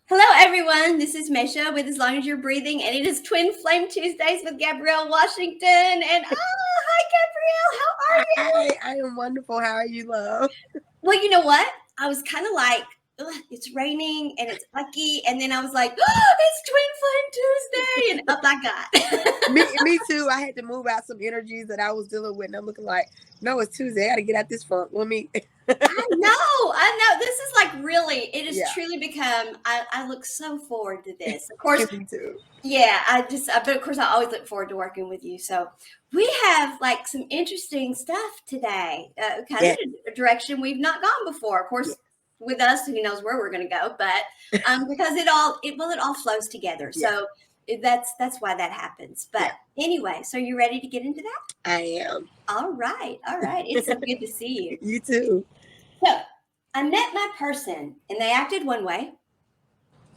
Hello, everyone. This is Mesha with As Long as You're Breathing, and it is Twin Flame Tuesdays with Gabrielle Washington. And hi, Gabrielle. How are you? Hi, I am wonderful. How are you, love? Well, you know what? I was kind of like, ugh, it's raining and it's lucky, and then I was like, oh, it's Twin Flame Tuesday, and up I got. Me too. I had to move out some energies that I was dealing with, and I'm looking like, no, it's Tuesday. I got to get out this funk. Let me. I know. This is like really, it has Yeah, truly become, I look so forward to this. Of course, me too. yeah, but of course, I always look forward to working with you. So we have like some interesting stuff today, kind of Yeah, in a direction we've not gone before. Of yeah, course, with us, who knows where we're going to go, but because it all flows together. yeah, So that's why that happens. But yeah. anyway, so you ready to get into that? I am. All right, all right. It's so good to see you. You too. So I met my person, and they acted one way,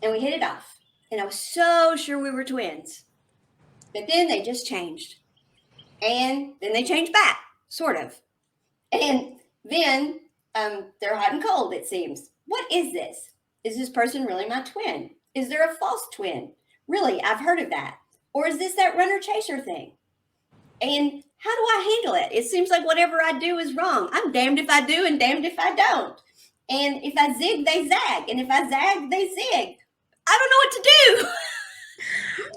and we hit it off. And I was so sure we were twins. But then they just changed. And then they changed back, sort of. And then they're hot and cold, it seems. What is this? Is this person really my twin? Is there a false twin? Really, I've heard of that. Or is this that runner chaser thing? And how do I handle it? It seems like whatever I do is wrong. I'm damned if I do and damned if I don't. And if I zig, they zag. And if I zag, they zig. I don't know what to do.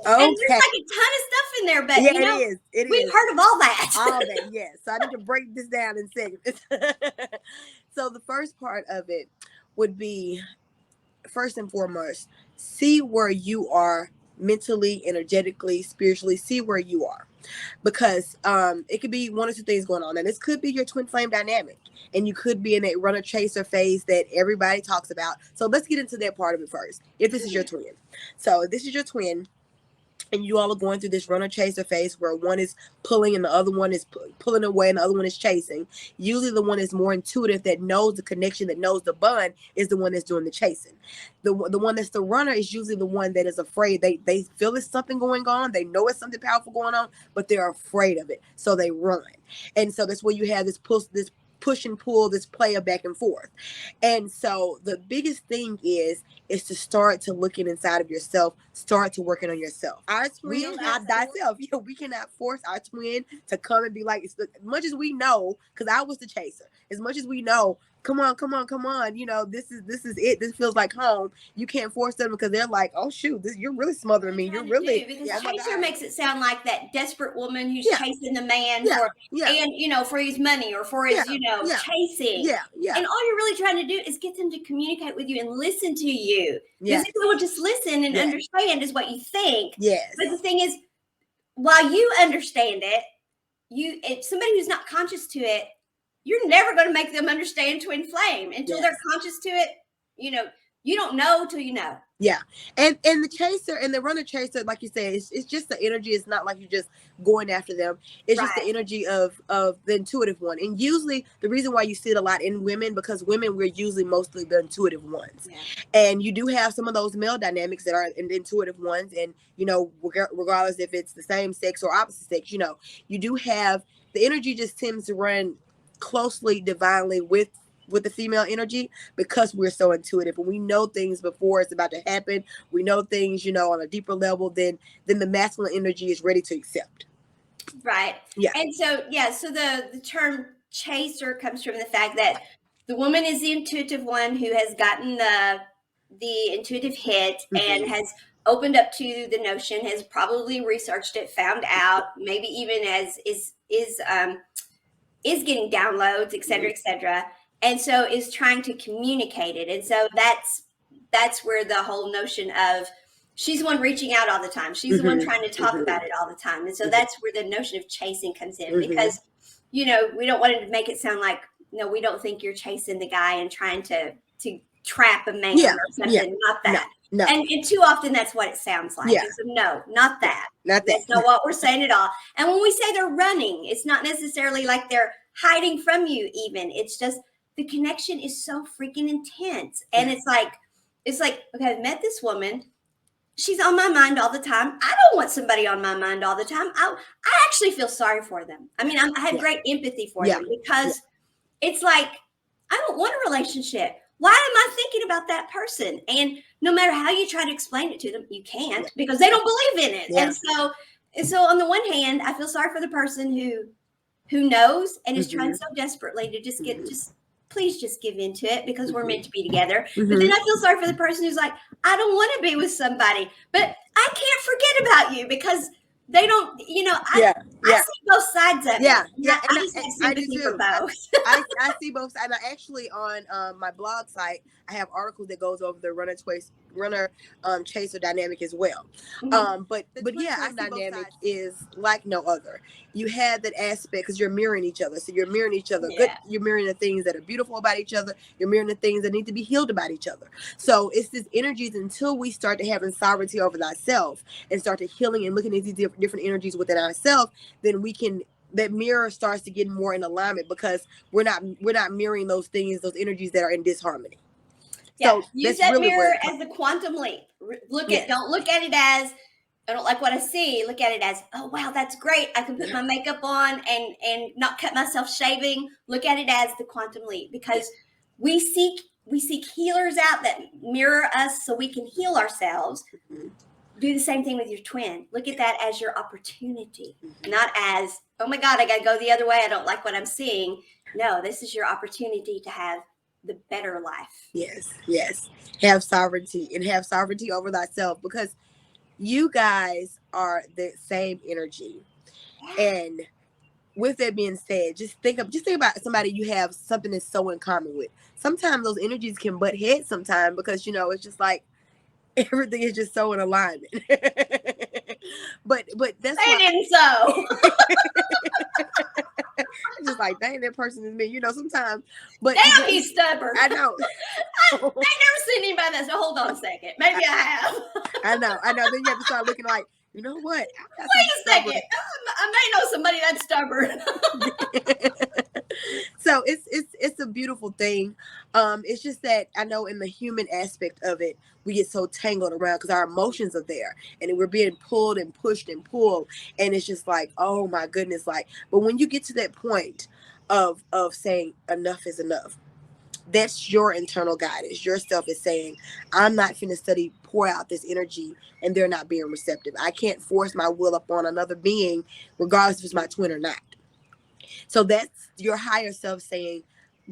And there's Okay. like a ton of stuff in there, but Yeah, you know, it is. It we've is. heard of all that. All that, yes. So I need to break this down in segments. So the first part of it would be, first and foremost, see where you are mentally, energetically, spiritually. See where you are, because it could be one or two things going on, and this could be your twin flame dynamic, and you could be in a runner chaser phase that everybody talks about. So let's get into that part of it first. If this is your twin, so if this is your twin, and you all are going through this runner chaser phase where one is pulling and the other one is pulling away and the other one is chasing. Usually the one is more intuitive, that knows the connection, that knows the bond, is the one that's doing the chasing. The one that's the runner is usually the one that is afraid. They feel there's something going on, they know it's something powerful going on, but they're afraid of it, so they run. And so that's where you have this push and pull, this play of back and forth. And so the biggest thing is to start to looking inside of yourself, start to working on yourself. Our twin, our thyself. Yeah, we cannot force our twin to come and be like, as much as we know, because I was the chaser, as much as we know, come on, come on, come on, this is it. This feels like home. You can't force them, because they're like, oh shoot, you're really smothering me. You're really, because yeah, chaser makes it sound like that desperate woman who's yeah, chasing the man yeah, for yeah, for his money or for yeah, his yeah, chasing. yeah, yeah, And all you're really trying to do is get them to communicate with you and listen to you. Because yes, if they will just listen and yes, understand is what you think. yes, But the thing is, while you understand it, if somebody who's not conscious to it, you're never going to make them understand twin flame until yes. they're conscious to it. You don't know till you know. Yeah. And the chaser and the runner chaser, like you said, it's just the energy. It's not like you're just going after them. It's just the Right. energy of the intuitive one. And usually the reason why you see it a lot in women, because women, we're usually mostly the intuitive ones. Yeah. And you do have some of those male dynamics that are in the intuitive ones. And, regardless if it's the same sex or opposite sex, you do have the energy just tends to run closely, divinely with the female energy, because we're so intuitive and we know things before it's about to happen. We know things, on a deeper level than the masculine energy is ready to accept. Right. Yeah. And so, so the term chaser comes from the fact that the woman is the intuitive one who has gotten the intuitive hit and has opened up to the notion, has probably researched it, found out, maybe even is getting downloads, et cetera, et cetera. And so is trying to communicate it. And so that's where the whole notion of she's the one reaching out all the time. She's the one trying to talk about it all the time. And so that's where the notion of chasing comes in, because, we don't want to make it sound like, no, we don't think you're chasing the guy and trying to trap a man or something. Yeah. Not that. No. And too often that's what it sounds like. Yeah. So no, not that. Not that. That's not what we're saying at all. And when we say they're running, it's not necessarily like they're hiding from you even. It's just the connection is so freaking intense. And it's like, okay, I've met this woman. She's on my mind all the time. I don't want somebody on my mind all the time. I actually feel sorry for them. I mean, I have great empathy for them, because it's like, I don't want a relationship why am I thinking about that person? And no matter how you try to explain it to them, you can't because they don't believe in it. Yeah. And so on the one hand, I feel sorry for the person who knows and is trying so desperately to just get please just give into it because we're meant to be together. But then I feel sorry for the person who's like, I don't want to be with somebody, but I can't forget about you because they don't, I see both sides of it. I just have sympathy for both. I see both sides. And I actually on my blog site, I have articles that goes over the runner chaser dynamic as well. But yeah, I see dynamic is like no other. You have that aspect because you're mirroring each other. So you're mirroring each other. Good. You're mirroring the things that are beautiful about each other. You're mirroring the things that need to be healed about each other. So it's these energies until we start to having sovereignty over ourselves and start to healing and looking at these different energies within ourselves, then we can, that mirror starts to get more in alignment because we're not mirroring those things, those energies that are in disharmony. So use that really mirror as the quantum leap. Don't look at it as, I don't like what I see. Look at it as, oh wow, that's great. I can put my makeup on and not cut myself shaving. Look at it as the quantum leap because we seek healers out that mirror us so we can heal ourselves. Do the same thing with your twin. Look at that as your opportunity, not as, oh my God, I got to go the other way. I don't like what I'm seeing. No, this is your opportunity to have the better life. Yes. Have sovereignty and have sovereignty over thyself because you guys are the same energy. And with that being said, just think about somebody you have something that's so in common with. Sometimes those energies can butt heads sometimes because, it's just like everything is just so in alignment. but that's why didn't so. Just like, dang, that person is me, sometimes. But damn, he's stubborn. I know. I've never seen anybody that. So hold on a second. Maybe I have. I know. Then you have to start looking like, you know what? Wait a second. I may know somebody that's stubborn. So it's a beautiful thing. It's just that I know in the human aspect of it, we get so tangled around because our emotions are there and we're being pulled and pushed and pulled. And it's just like, oh my goodness. But when you get to that point of saying enough is enough, that's your internal guidance. Yourself is saying, I'm not finna pour out this energy and they're not being receptive. I can't force my will upon another being, regardless if it's my twin or not. So that's your higher self saying,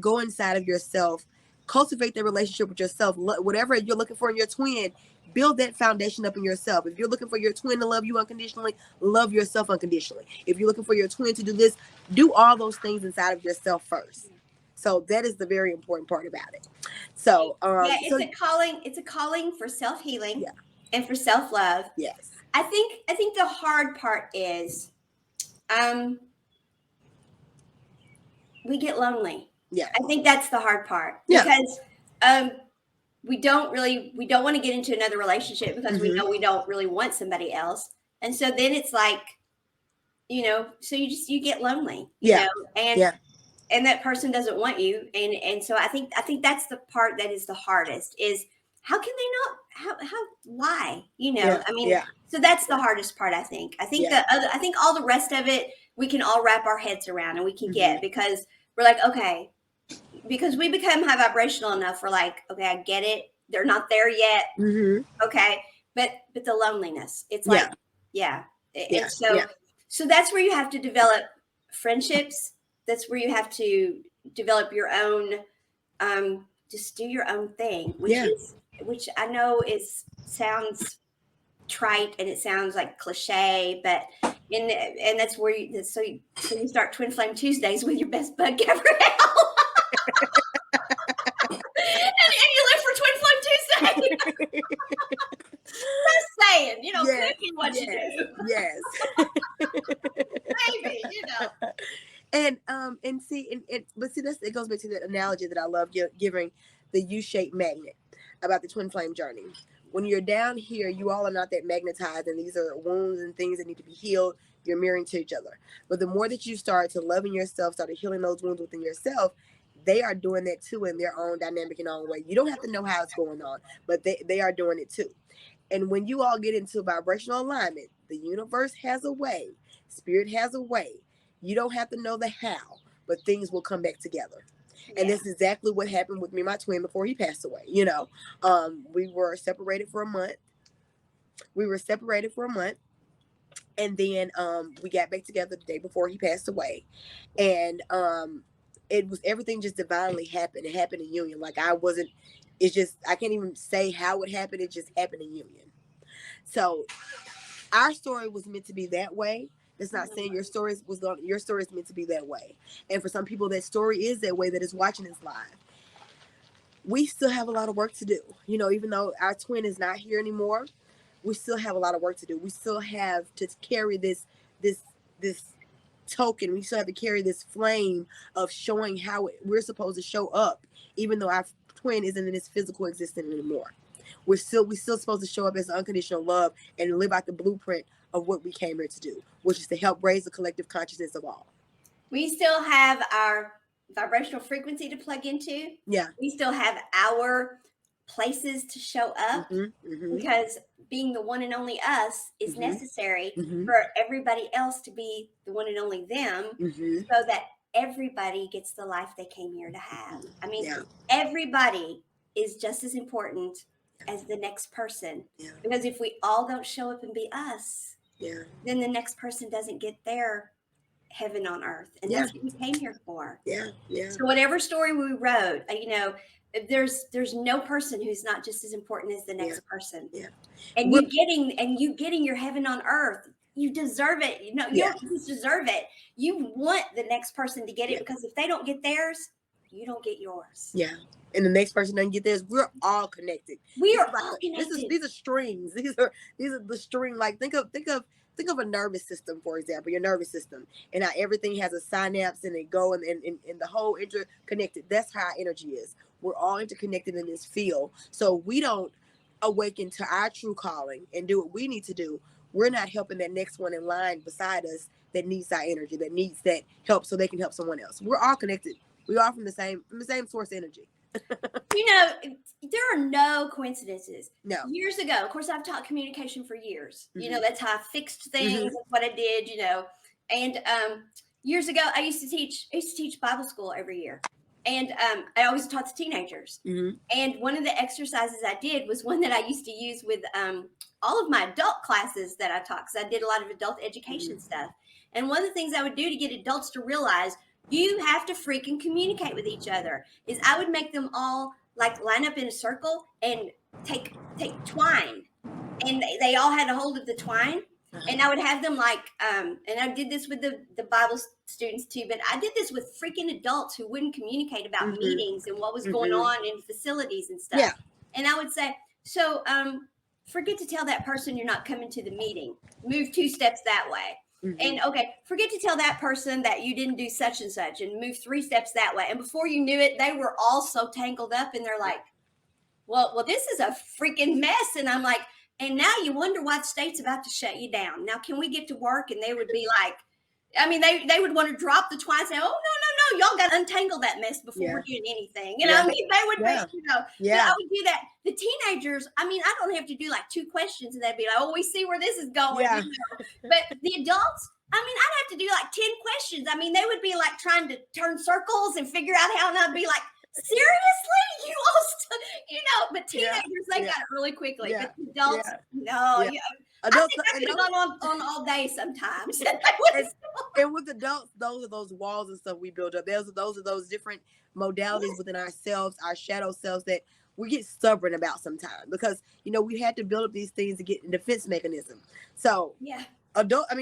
go inside of yourself, cultivate the relationship with yourself. Whatever you're looking for in your twin, build that foundation up in yourself. If you're looking for your twin to love you unconditionally, love yourself unconditionally. If you're looking for your twin to do this, do all those things inside of yourself first. So that is the very important part about it. So it's a calling for self-healing and for self-love. Yes. I think the hard part is we get lonely. Yeah. I think that's the hard part. Because we don't want to get into another relationship because we know we don't really want somebody else. And so then it's like, so you get lonely, you know, and that person doesn't want you. And so I think that's the part that is the hardest is how can they not, why, so that's the hardest part. I think I think all the rest of it, we can all wrap our heads around and we can get, because we're like, okay, because we become high vibrational enough. We're like, okay, I get it. They're not there yet. Okay. But the loneliness, it's like, And so that's where you have to develop friendships. That's where you have to develop your own, just do your own thing, which I know sounds trite and it sounds like cliche, but and that's where you start Twin Flame Tuesdays with your best bud Gabrielle. and you look for Twin Flame Tuesday. Just saying, cooking what you do. Yes. Maybe, And see, it goes back to that analogy that I love giving, the U-shaped magnet about the twin flame journey. When you're down here, you all are not that magnetized, and these are wounds and things that need to be healed. You're mirroring to each other. But the more that you start to loving yourself, start healing those wounds within yourself, they are doing that too in their own dynamic and own way. You don't have to know how it's going on, but they are doing it too. And when you all get into vibrational alignment, the universe has a way, spirit has a way. You don't have to know the how, but things will come back together. And Yeah. that's exactly what happened with me and my twin before he passed away. We were separated for a month. And then we got back together the day before he passed away. And it was, everything just divinely happened. It happened in union. Like, it's just, I can't even say how it happened. It just happened in union. So our story was meant to be that way. That's not saying your story is meant to be that way. And for some people, that story is that way, that is watching this live. We still have a lot of work to do. Even though our twin is not here anymore, we still have a lot of work to do. We still have to carry this token. We still have to carry this flame of showing how we're supposed to show up, even though our twin isn't in this physical existence anymore. We still supposed to show up as unconditional love and live out the blueprint of what we came here to do, which is to help raise the collective consciousness of all. We still have our vibrational frequency to plug into. Yeah. We still have our places to show up, because being the one and only us is necessary for everybody else to be the one and only them, so that everybody gets the life they came here to have. I mean, everybody is just as important as the next person, because if we all don't show up and be us, then the next person doesn't get their heaven on earth, and that's what we came here for. So whatever story we wrote, there's no person who's not just as important as the next person. And you getting your heaven on earth, you deserve it. You don't just deserve it. You want the next person to get it, because if they don't get theirs, you don't get yours. And the next person doesn't get theirs. We're all connected. We are all connected. These are strings. These are the string. Like, think of a nervous system, for example, your nervous system, and how everything has a synapse and they go and the whole interconnected. That's how our energy is. We're all interconnected in this field. So we don't awaken to our true calling and do what we need to do. We're not helping that next one in line beside us that needs our energy, that needs that help, so they can help someone else. We're all connected. We are from the same source energy. There are no coincidences. No. Years ago, of course, I've taught communication for years. That's how I fixed things. That's what I did. And years ago, I used to teach Bible school every year, and I always taught the teenagers. And one of the exercises I did was one that I used to use with all of my adult classes that I taught, because I did a lot of adult education stuff. And one of the things I would do to get adults to realize you have to freaking communicate with each other is I would make them all like line up in a circle and take twine, and they all had a hold of the twine, and I would have them and I did this with the Bible students too, but I did this with freaking adults who wouldn't communicate about meetings and what was going on in facilities and stuff. And I would say, so forget to tell that person you're not coming to the meeting. Move 2 steps that way. And forget to tell that person that you didn't do such and such, and move 3 steps that way. And before you knew it, they were all so tangled up, and they're like, well, this is a freaking mess. And I'm like, and now you wonder why the state's about to shut you down. Now, can we get to work? And they would be like, they would want to drop the twine and say, oh, no, y'all got to untangle that mess before we're doing anything. They would be, I would do that. The teenagers, I don't have to do like 2 questions, and they'd be like, oh, we see where this is going. But the adults, I'd have to do like 10 questions. They would be like trying to turn circles and figure out how, and I'd be like, seriously, you all but teenagers, they got it really quickly. But adults, no. Adults, I could have gone on all day sometimes. And with adults, those are those walls and stuff we build up. Those are those different modalities within ourselves, our shadow selves, that we get stubborn about sometimes, because we had to build up these things to get a defense mechanism. So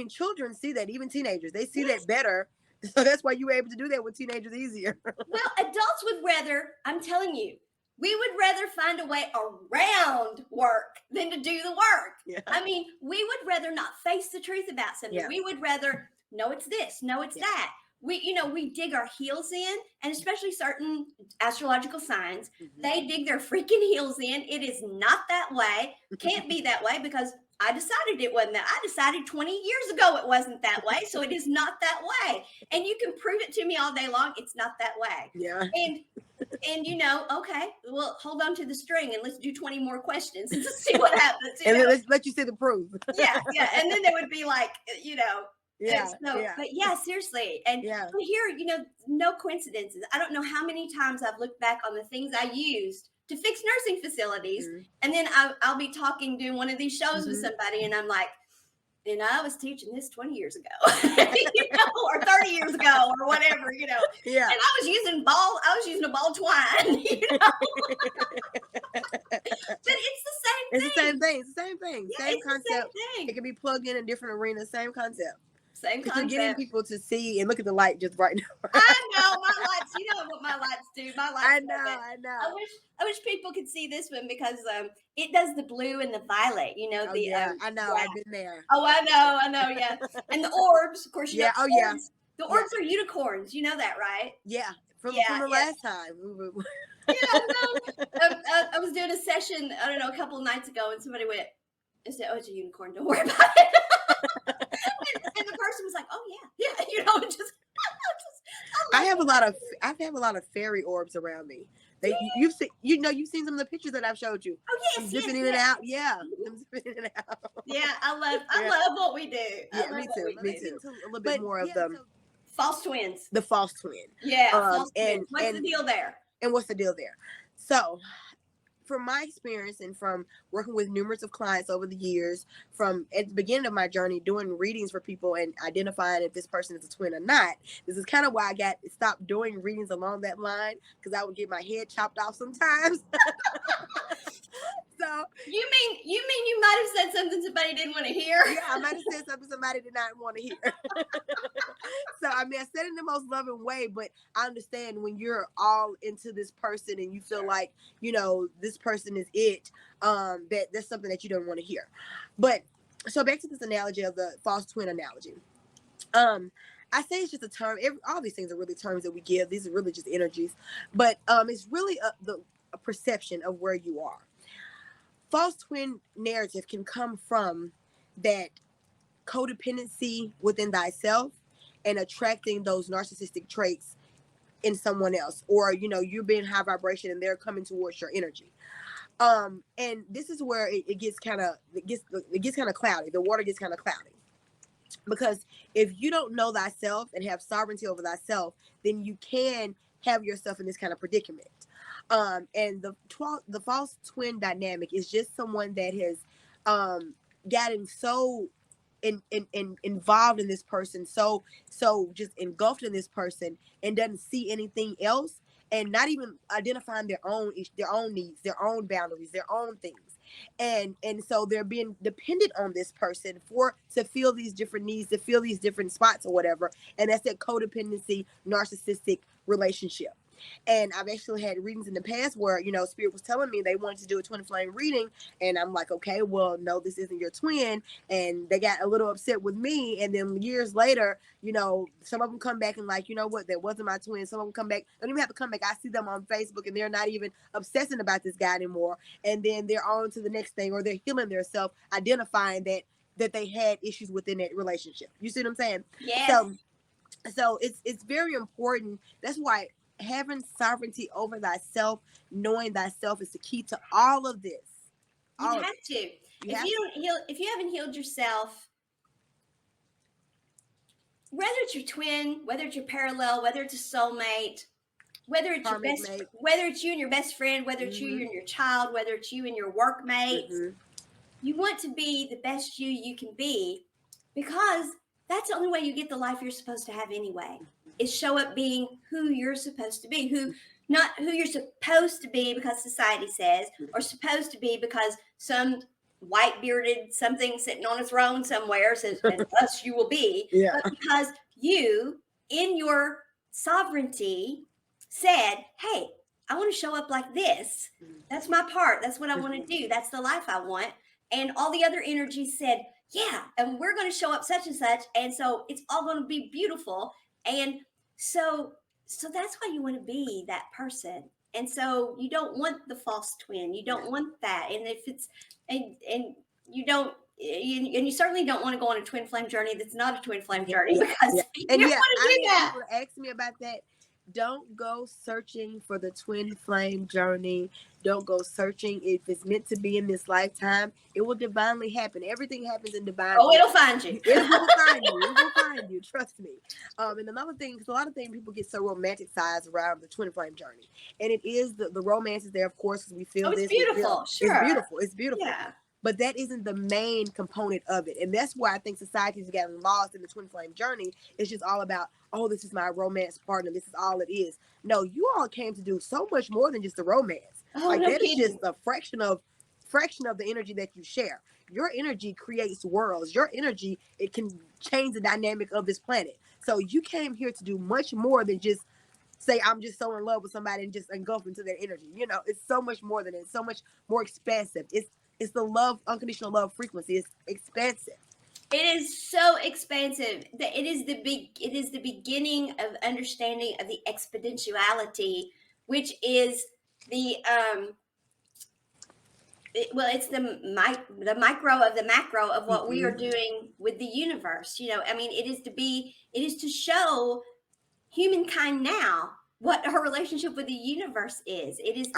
children see that, even teenagers, they see that better. So that's why you were able to do that with teenagers easier. Well, adults would rather, I'm telling you, we would rather find a way around work than to do the work. We would rather not face the truth about something. We would rather, no, it's this, no, it's that. We dig our heels in, and especially certain astrological signs, they dig their freaking heels in. It is not that way. Can't be that way, because I decided it wasn't that. I decided 20 years ago it wasn't that way. So it is not that way. And you can prove it to me all day long. It's not that way. And okay, well, hold on to the string and let's do 20 more questions and see what happens. And then let's let you see the proof. And then they would be like, Yeah. So, Yeah. but yeah, seriously. And Yeah. but here, no coincidences. I don't know how many times I've looked back on the things I used to fix nursing facilities. Mhm. And then I'll be doing one of these shows with somebody, and I'm like, I was teaching this 20 years ago, or 30 years ago, or whatever, Yeah. And I was using a ball twine, But it's the same It's thing. the same thing. It's the same thing. Yeah, Same it's concept. the same It thing. can be plugged in different arenas. Same concept. Same Because you're getting concept. people to see and look at the light just right now. I know my lights. You know what my lights do. My lights. I love know. it. I know. I wish people could see this one because it does the blue and the violet. Oh yeah, I know. Yeah. I've been there. Oh, I know. Yeah, and the orbs. Of course, Yeah. Oh yeah. The orbs are unicorns. You know that, right? Yeah. From Yeah, the yeah. last time we were. Yeah, no. I was doing a session. I don't know, a couple of nights ago, and somebody went and said, "Oh, it's a unicorn. Don't worry about it." and the person was like, "Oh yeah, yeah." Just. I have a lot of fairy orbs around me. You've seen some of the pictures that I've showed you. Oh yes, zipping in yes. and out. Yeah, them zipping in and out. Yeah, I love what we do. Yeah, me too. Me too. A little bit more of them. False twins. The false twin. Yeah, false twins. What's the deal there? And what's the deal there? So, from my experience and from working with numerous of clients over the years, from at the beginning of my journey doing readings for people and identifying if this person is a twin or not, this is kind of why I stopped doing readings along that line, because I would get my head chopped off sometimes. So you mean you might have said something somebody didn't want to hear? Yeah, I might have said something somebody did not want to hear. So I mean, I said it in the most loving way, but I understand when you're all into this person and you feel like, this person is it, that's something that you don't want to hear. But so back to this analogy of the false twin analogy. I say it's just a term. All these things are really terms that we give. These are really just energies, but it's really a perception of where you are. False twin narrative can come from that codependency within thyself and attracting those narcissistic traits in someone else, or you're being high vibration and they're coming towards your energy. And this is where it gets kind of cloudy. The water gets kind of cloudy, because if you don't know thyself and have sovereignty over thyself, then you can have yourself in this kind of predicament. And the false twin dynamic is just someone that has gotten so involved in this person, so just engulfed in this person, and doesn't see anything else, and not even identifying their own needs, their own boundaries, their own things. And so they're being dependent on this person to fill these different needs, to fill these different spots or whatever. And that's that codependency, narcissistic relationship. And I've actually had readings in the past where, Spirit was telling me they wanted to do a twin flame reading. And I'm like, okay, well, no, this isn't your twin. And they got a little upset with me. And then years later, some of them come back and like, you know what, that wasn't my twin. Some of them come back, don't even have to come back. I see them on Facebook and they're not even obsessing about this guy anymore. And then they're on to the next thing, or they're healing themselves, identifying that they had issues within that relationship. You see what I'm saying? Yes. So it's very important. That's why having sovereignty over thyself, knowing thyself, is the key to all of this. You have to. If you haven't healed yourself, whether it's your twin, whether it's your parallel, whether it's a soulmate, whether it's your best, whether it's you and your best friend, whether it's you and your child, whether it's you and your workmates, you want to be the best you can be, because that's the only way you get the life you're supposed to have anyway. Is show up being who you're supposed to be, not who you're supposed to be because society says, or supposed to be because some white bearded something sitting on a throne somewhere says, and thus you will be. Yeah. But because you, in your sovereignty, said, hey, I want to show up like this. That's my part. That's what I want to do. That's the life I want. And all the other energies said, yeah, and we're going to show up such and such. And so it's all going to be beautiful. And so that's why you want to be that person. And so you don't want the false twin. You don't want that. And if it's, and you don't, and you certainly don't want to go on a twin flame journey that's not a twin flame journey, because you don't want to do that. People ask me about that, Don't go searching for the twin flame journey. Don't go searching if it's meant to be in this lifetime. It will divinely happen. Everything happens in divine Oh, order. it'll find you. It will find you. It will find you. Trust me. And another thing, because a lot of things people get so romanticized around the twin flame journey, and it is the romance is there, of course, because we feel Oh, it's this. We feel, beautiful. it's Sure. beautiful. It's beautiful. Yeah. But that isn't the main component of it. And that's why I think society's gotten lost in the twin flame journey. It's just all about, oh, this is my romance partner. This is all it is. No, you all came to do so much more than just the romance. Oh, Like no that is kidding. just a fraction of the energy that you share. Your energy creates worlds. Your energy, it can change the dynamic of this planet. So you came here to do much more than just say I'm just so in love with somebody and just engulf into their energy. You know, it's so much more than it. It's so much more expansive. It's the love, unconditional love frequency. It's expansive. It is so expansive that it is the beginning of understanding of the exponentiality, which is the it's the micro of the macro of what we are doing with the universe. You know, I mean, it is to show humankind now what her relationship with the universe is. It is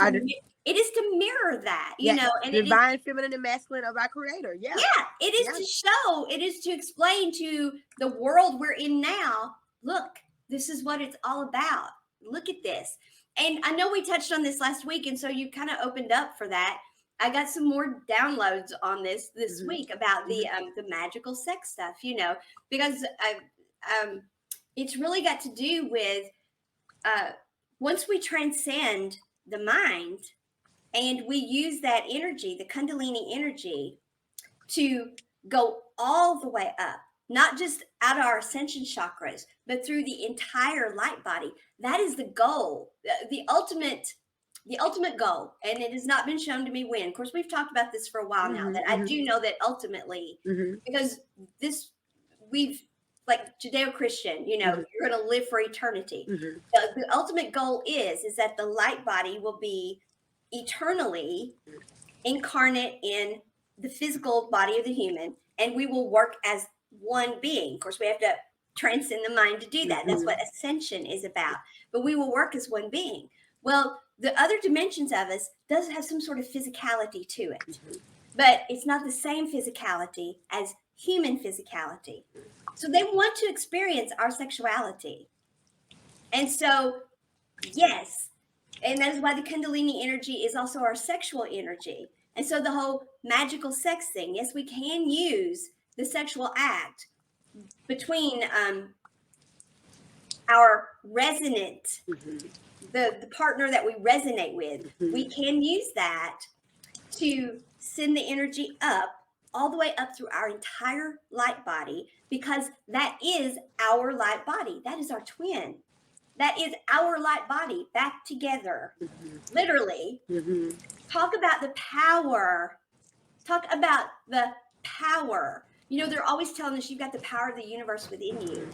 to mirror that, you know, and divine feminine and masculine of our creator. Yeah. It is to show, it is to explain to the world we're in now, look, this is what it's all about. Look at this. And I know we touched on this last week, and so you kind of opened up for that. I got some more downloads on this week about the magical sex stuff, you know, because it's really got to do with once we transcend the mind and we use that energy, the Kundalini energy, to go all the way up, not just out of our ascension chakras, but through the entire light body. That is the goal, the ultimate goal. And it has not been shown to me when. Of course, we've talked about this for a while now, that I do know that ultimately, because we've, like Judeo-Christian, you know, you're going to live for eternity. The ultimate goal is that the light body will be eternally incarnate in the physical body of the human, and we will work as one being. Of course, we have to transcend the mind to do that. That's what ascension is about. But we will work as one being. Well, the other dimensions of us does have some sort of physicality to it, but it's not the same physicality as human physicality. So they want to experience our sexuality. And so, yes, and that is why the Kundalini energy is also our sexual energy. And so the whole magical sex thing, yes, we can use the sexual act between our resonant, the partner that we resonate with. We can use that to send the energy up, all the way up through our entire light body, because that is our light body. That is our twin. That is our light body back together, literally. Talk about the power. Talk about the power. You know, they're always telling us you've got the power of the universe within you.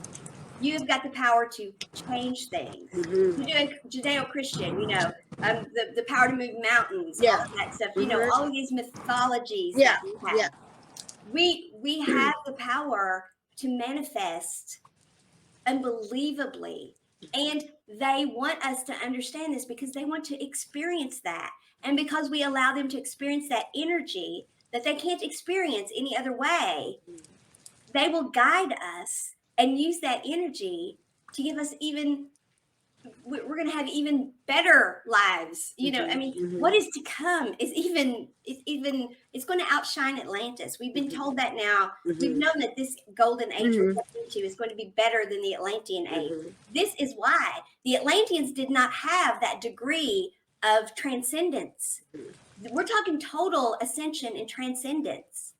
You've got the power to change things. Judeo-Christian, you know, the power to move mountains, all of that stuff. You know, all of these mythologies that we have. We have the power to manifest unbelievably. And they want us to understand this because they want to experience that. And because we allow them to experience that energy that they can't experience any other way, they will guide us and use that energy to give us we're going to have even better lives. You know, I mean, what is to come is it's going to outshine Atlantis. We've been told that now. We've known that this golden age we're going into is going to be better than the Atlantean age. This is why the Atlanteans did not have that degree of transcendence. We're talking total ascension and transcendence.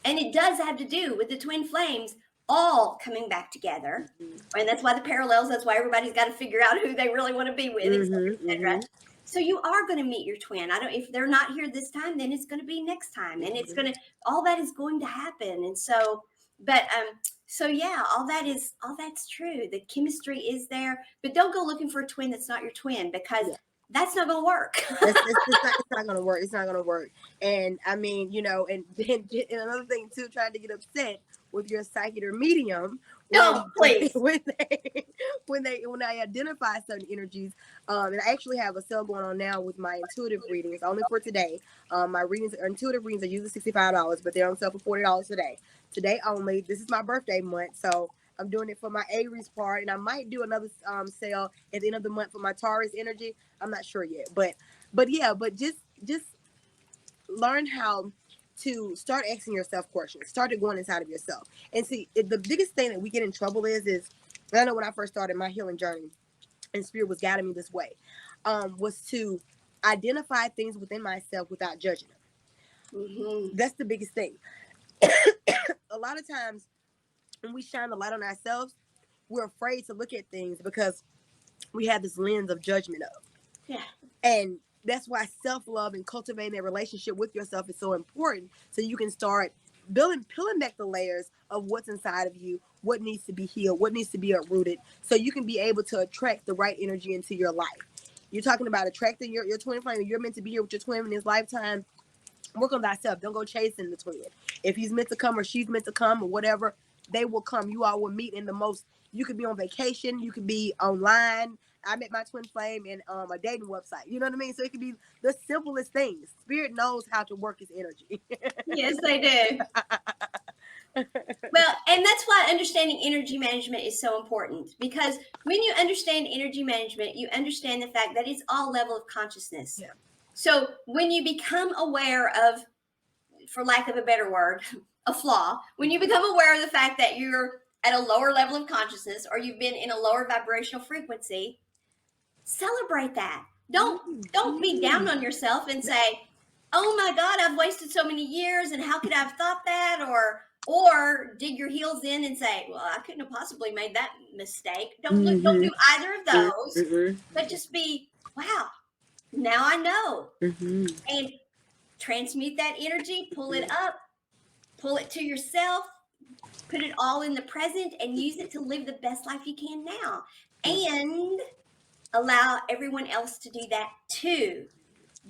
And it does have to do with the twin flames all coming back together. And that's why the parallels, that's why everybody's got to figure out who they really want to be with, etc. So you are going to meet your twin. If they're not here this time, then it's going to be next time. And it's going to, all that is going to happen. And so, so yeah, all that's true. The chemistry is there, but don't go looking for a twin that's not your twin, because that's not going to work. It's not going to work. It's not going to work. And I mean, you know, and then another thing too, trying to get upset with your psychic or medium No, please. when I identify certain energies. And I actually have a sale going on now with my intuitive readings, only for today. My intuitive readings are usually $65, but they're on sale for $40 today. Today only. This is my birthday month, so I'm doing it for my Aries part, and I might do another sale at the end of the month for my Taurus energy. I'm not sure yet, but just learn how to start asking yourself questions. Start going inside of yourself, and see the biggest thing that we get in trouble is I know when I first started my healing journey, and Spirit was guiding me this way, was to identify things within myself without judging them. Mm-hmm. That's the biggest thing. A lot of times when we shine the light on ourselves, we're afraid to look at things because we have this lens of judgment of. Yeah. And that's why self-love and cultivating a relationship with yourself is so important, so you can start peeling back the layers of what's inside of you, what needs to be healed, what needs to be uprooted, so you can be able to attract the right energy into your life. You're talking about attracting your twin flame. You're meant to be here with your twin in his lifetime. Work on thyself. Don't go chasing the twin. If he's meant to come or she's meant to come or whatever, they will come. You all will meet in the most. You could be on vacation. You could be online. I met my twin flame in a dating website. You know what I mean? So it could be the simplest things. Spirit knows how to work his energy. Yes, they do. Well, and that's why understanding energy management is so important, because when you understand energy management, you understand the fact that it's all level of consciousness. Yeah. So when you become aware of, for lack of a better word, a flaw, when you become aware of the fact that you're at a lower level of consciousness or you've been in a lower vibrational frequency, celebrate that. Don't be down on yourself and say, oh my God, I've wasted so many years and how could I have thought that? Or dig your heels in and say, well, I couldn't have possibly made that mistake. Don't do either of those, but just be, wow, now I know. And transmute that energy, pull it up, pull it to yourself, put it all in the present, and use it to live the best life you can now. And allow everyone else to do that too.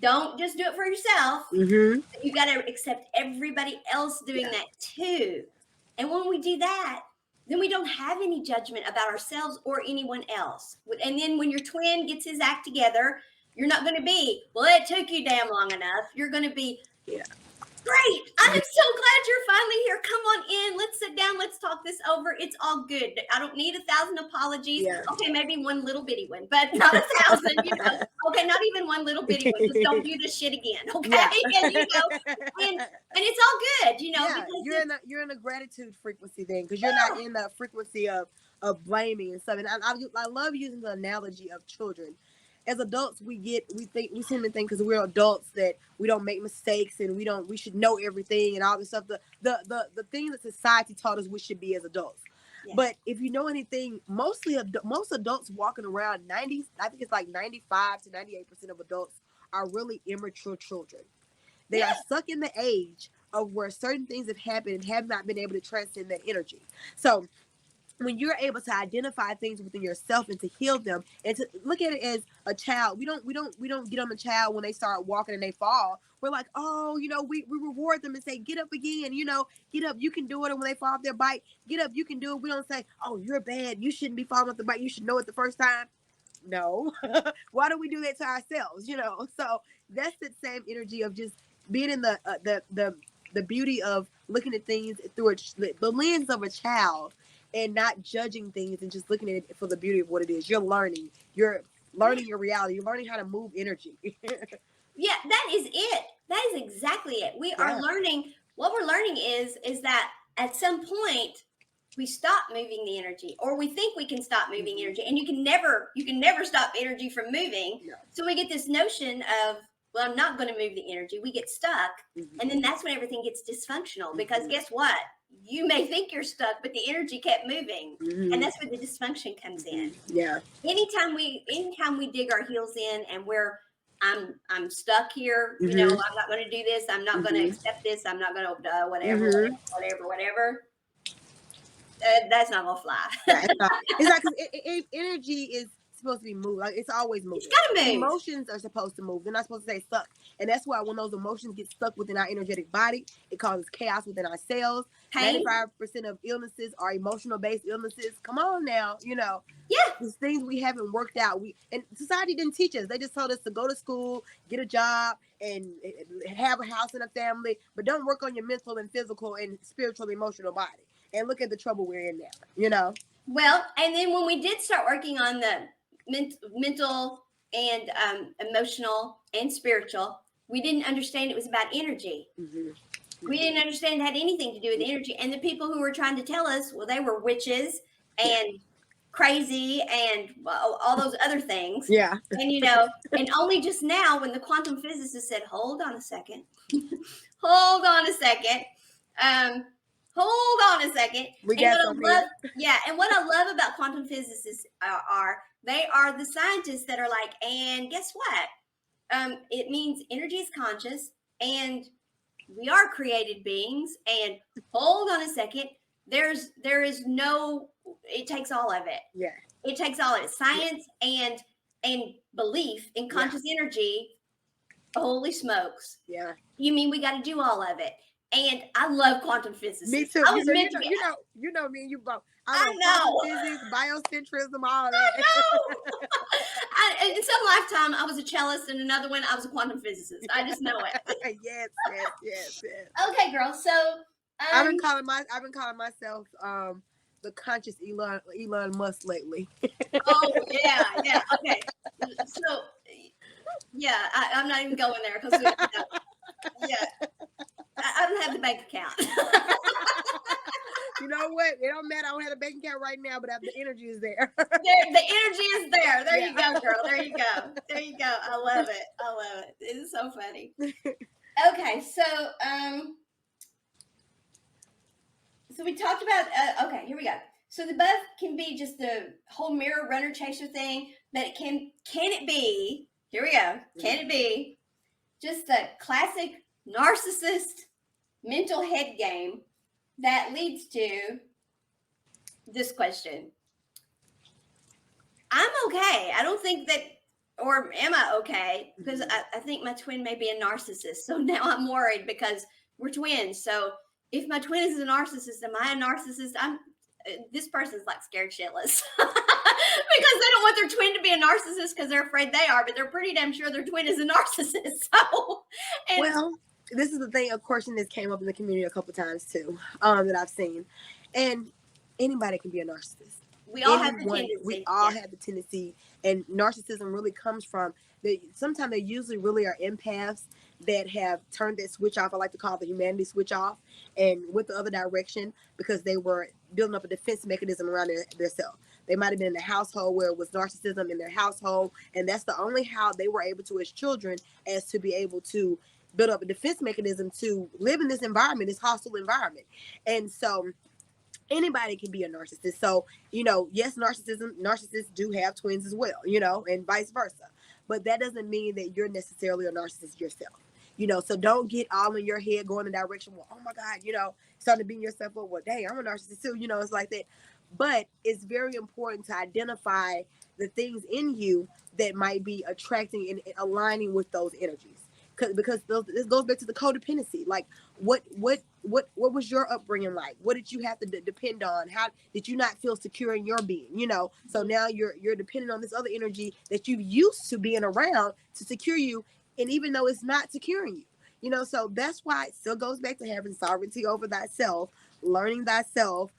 Don't just do it for yourself. You got to accept everybody else doing that too. And when we do that, then we don't have any judgment about ourselves or anyone else. And then when your twin gets his act together, you're not going to be, well, it took you damn long enough. You're going to be, great. I'm so glad you're finally here. Come on in. Let's sit down. Let's talk this over. It's all good. I don't need 1,000 apologies. Yeah. Okay, maybe one little bitty one, but not 1,000. Okay, not even one little bitty one. Just don't do this shit again. Okay, and and it's all good. Yeah, because you're in a gratitude frequency then, because you're not in the frequency of blaming and stuff. And I love using the analogy of children. As adults, we seem to think because we're adults that we don't make mistakes and we should know everything and all this stuff. The thing that society taught us we should be as adults. Yeah. But if you know anything, most adults walking around, I think it's like 95 to 98% of adults are really immature children. They are stuck in the age of where certain things have happened and have not been able to transcend that energy. So when you're able to identify things within yourself and to heal them and to look at it as a child, we don't get on the child when they start walking and they fall. We're like, oh, we reward them and say, get up again, get up, you can do it. And when they fall off their bike, get up, you can do it. We don't say, oh, you're bad, you shouldn't be falling off the bike, you should know it the first time. No. Why do we do that to ourselves? So that's the same energy of just being in the beauty of looking at things through the lens of a child and not judging things and just looking at it for the beauty of what it is. You're learning your reality. You're learning how to move energy. Yeah, that is it. That is exactly it. We are learning. What we're learning is that at some point we stop moving the energy, or we think we can stop moving energy, and you can never stop energy from moving. No. So we get this notion of, well, I'm not going to move the energy. We get stuck, and then that's when everything gets dysfunctional, because guess what? You may think you're stuck, but the energy kept moving, and that's where the dysfunction comes in. Yeah. Anytime we dig our heels in and I'm stuck here, I'm not going to do this. I'm not going to accept this. I'm not going to whatever. That's not gonna fly. It's like, because energy is supposed to be moved. Like, it's always moving. It's gotta move. Emotions are supposed to move. They're not supposed to stay stuck. And that's why when those emotions get stuck within our energetic body, it causes chaos within our cells. Pain. 95% of illnesses are emotional based illnesses. Come on now, Yeah. These things we haven't worked out. And society didn't teach us. They just told us to go to school, get a job, and have a house and a family, but don't work on your mental and physical and spiritual, emotional body. And look at the trouble we're in now, Well, and then when we did start working on the mental and emotional and spiritual, we didn't understand it was about energy. Mm-hmm. We didn't understand it had anything to do with energy. And the people who were trying to tell us, well, they were witches and crazy and all those other things. Yeah. And, and only just now when the quantum physicist said, hold on a second, hold on a second. Hold on a second. We got some here. Yeah, and what I love about quantum physicists they are the scientists that are like, and guess what? It means energy is conscious, and we are created beings. And hold on a second, there is no. It takes all of it. Yeah. It takes all of it. Science and belief in conscious energy. Holy smokes! Yeah. You mean we got to do all of it? And I love quantum physics. Me too. I was meant to be. You know me and you both. I know. Quantum physics, biocentrism, all that. I know. In some lifetime, I was a cellist, and another one, I was a quantum physicist. I just know it. Yes. Okay, girl. So I've been calling myself the conscious Elon Musk lately. Oh yeah. Okay. So yeah, I'm not even going there because yeah. I don't have the bank account. You know what? It don't matter. I don't have a bank account right now, but the energy is there. The energy is there. There Yeah. you go, girl. There you go. I love it. It is so funny. Okay, so we talked about. Okay, here we go. So the buff can be just the whole mirror runner chaser thing, but it can it be? Here we go. Can it be just the classic narcissist mental head game that leads to this question? I'm okay. I don't think that, or am I okay? Because I think my twin may be a narcissist. So now I'm worried because we're twins. So if my twin is a narcissist, am I a narcissist? This person's like scared shitless because they don't want their twin to be a narcissist because they're afraid they are, but they're pretty damn sure their twin is a narcissist. Well, this is the thing. A question that came up in the community a couple times too, that I've seen, and anybody can be a narcissist. We all have the tendency. We all have the tendency, and narcissism really comes from sometimes they usually really are empaths that have turned that switch off. I like to call it the humanity switch off, and went the other direction because they were building up a defense mechanism around their self. They might have been in a household where it was narcissism in their household, and that's the only how they were able to, as children, as to be able to build up a defense mechanism to live in this environment, this hostile environment. And so anybody can be a narcissist. So, yes, narcissists do have twins as well, and vice versa. But that doesn't mean that you're necessarily a narcissist yourself. So don't get all in your head going in the direction, well, oh my God, starting to beat yourself up, well, dang, I'm a narcissist too, it's like that. But it's very important to identify the things in you that might be attracting and aligning with those energies. Because this goes back to the codependency. Like, what was your upbringing like? What did you have to depend on? How did you not feel secure in your being? So now you're dependent on this other energy that you used to being around to secure you, and even though it's not securing you, so that's why it still goes back to having sovereignty over thyself, learning thyself,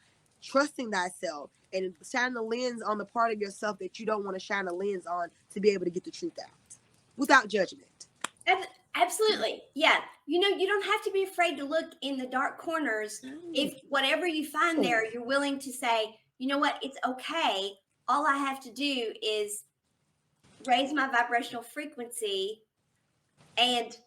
trusting thyself, and shining the lens on the part of yourself that you don't want to shine a lens on to be able to get the truth out without judgment. Absolutely. Yeah. You don't have to be afraid to look in the dark corners. If whatever you find there, you're willing to say, you know what, it's okay. All I have to do is raise my vibrational frequency and